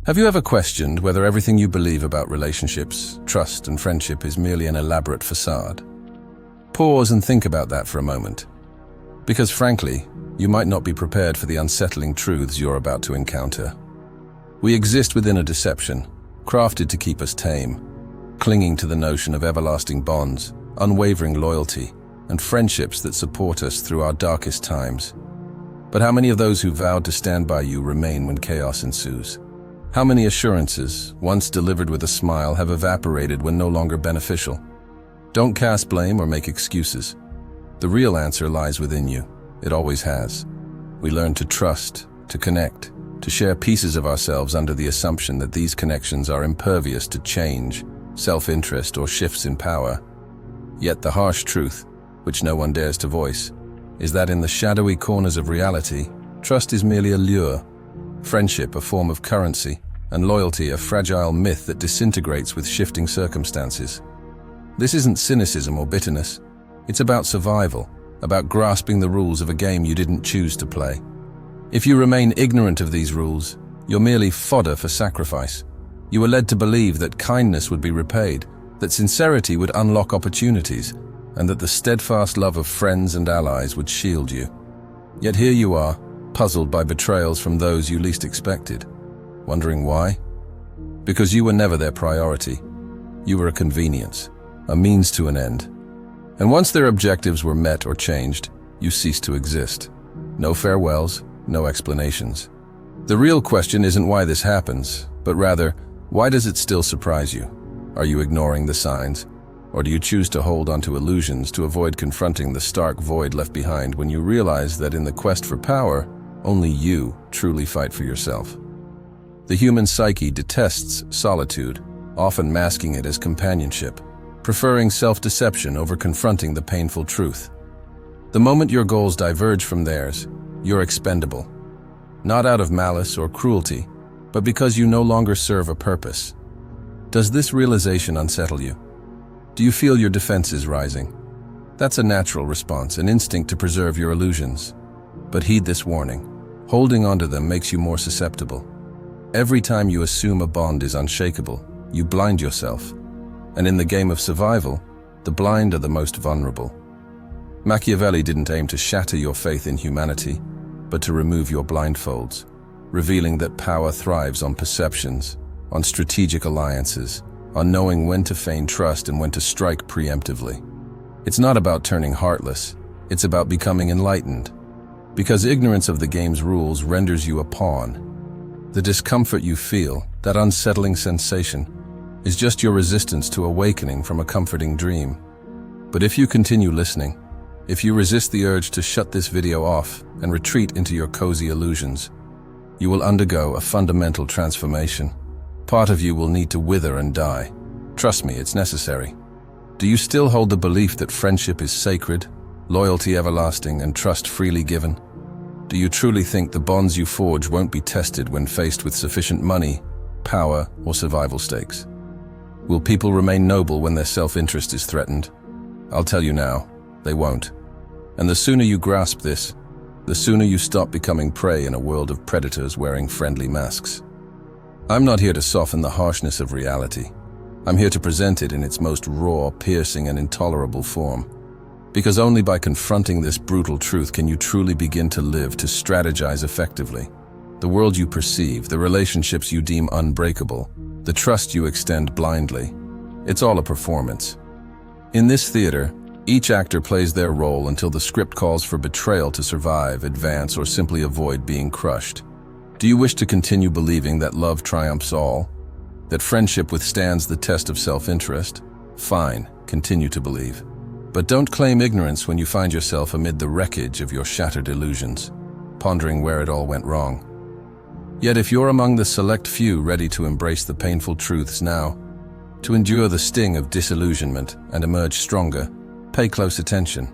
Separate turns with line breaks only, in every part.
Have you ever questioned whether everything you believe about relationships, trust, and friendship is merely an elaborate facade? Pause and think about that for a moment. Because frankly, you might not be prepared for the unsettling truths you're about to encounter. We exist within a deception, crafted to keep us tame, clinging to the notion of everlasting bonds, unwavering loyalty, and friendships that support us through our darkest times. But how many of those who vowed to stand by you remain when chaos ensues? How many assurances, once delivered with a smile, have evaporated when no longer beneficial? Don't cast blame or make excuses. The real answer lies within you. It always has. We learn to trust, to connect, to share pieces of ourselves under the assumption that these connections are impervious to change, self-interest, or shifts in power. Yet the harsh truth, which no one dares to voice, is that in the shadowy corners of reality, trust is merely a lure, friendship a form of currency, and loyalty a fragile myth that disintegrates with shifting circumstances. This isn't cynicism or bitterness. It's about survival, about grasping the rules of a game you didn't choose to play. If you remain ignorant of these rules, you're merely fodder for sacrifice. You were led to believe that kindness would be repaid, that sincerity would unlock opportunities, and that the steadfast love of friends and allies would shield you. Yet here you are, puzzled by betrayals from those you least expected. Wondering why? Because you were never their priority. You were a convenience, a means to an end. And once their objectives were met or changed, you ceased to exist. No farewells, no explanations. The real question isn't why this happens, but rather, why does it still surprise you? Are you ignoring the signs? Or do you choose to hold onto illusions to avoid confronting the stark void left behind when you realize that in the quest for power, only you truly fight for yourself? The human psyche detests solitude, often masking it as companionship, preferring self-deception over confronting the painful truth. The moment your goals diverge from theirs, you're expendable. Not out of malice or cruelty, but because you no longer serve a purpose. Does this realization unsettle you? Do you feel your defenses rising? That's a natural response, an instinct to preserve your illusions. But heed this warning. Holding onto them makes you more susceptible. Every time you assume a bond is unshakable, you blind yourself. And in the game of survival, the blind are the most vulnerable. Machiavelli didn't aim to shatter your faith in humanity, but to remove your blindfolds, revealing that power thrives on perceptions, on strategic alliances, on knowing when to feign trust and when to strike preemptively. It's not about turning heartless, it's about becoming enlightened. Because ignorance of the game's rules renders you a pawn. The discomfort you feel, that unsettling sensation, is just your resistance to awakening from a comforting dream. But if you continue listening, if you resist the urge to shut this video off and retreat into your cozy illusions, you will undergo a fundamental transformation. Part of you will need to wither and die. Trust me, it's necessary. Do you still hold the belief that friendship is sacred, loyalty everlasting, and trust freely given? Do you truly think the bonds you forge won't be tested when faced with sufficient money, power, or survival stakes? Will people remain noble when their self-interest is threatened? I'll tell you now, they won't. And the sooner you grasp this, the sooner you stop becoming prey in a world of predators wearing friendly masks. I'm not here to soften the harshness of reality. I'm here to present it in its most raw, piercing, and intolerable form. Because only by confronting this brutal truth can you truly begin to live, to strategize effectively. The world you perceive, the relationships you deem unbreakable, the trust you extend blindly, it's all a performance. In this theater, each actor plays their role until the script calls for betrayal to survive, advance, or simply avoid being crushed. Do you wish to continue believing that love triumphs all? That friendship withstands the test of self-interest? Fine, continue to believe. But don't claim ignorance when you find yourself amid the wreckage of your shattered illusions, pondering where it all went wrong. Yet if you're among the select few ready to embrace the painful truths now, to endure the sting of disillusionment and emerge stronger, pay close attention.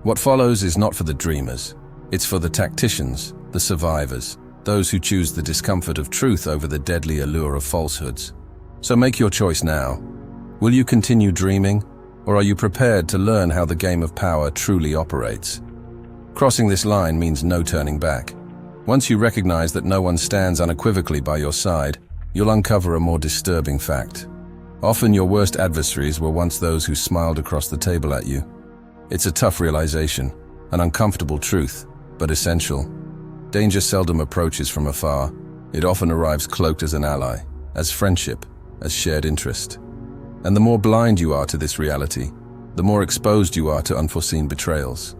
What follows is not for the dreamers. It's for the tacticians, the survivors, those who choose the discomfort of truth over the deadly allure of falsehoods. So make your choice now. Will you continue dreaming, or are you prepared to learn how the game of power truly operates? Crossing this line means no turning back. Once you recognize that no one stands unequivocally by your side, you'll uncover a more disturbing fact. Often your worst adversaries were once those who smiled across the table at you. It's a tough realization, an uncomfortable truth, but essential. Danger seldom approaches from afar. It often arrives cloaked as an ally, as friendship, as shared interest. And the more blind you are to this reality, the more exposed you are to unforeseen betrayals.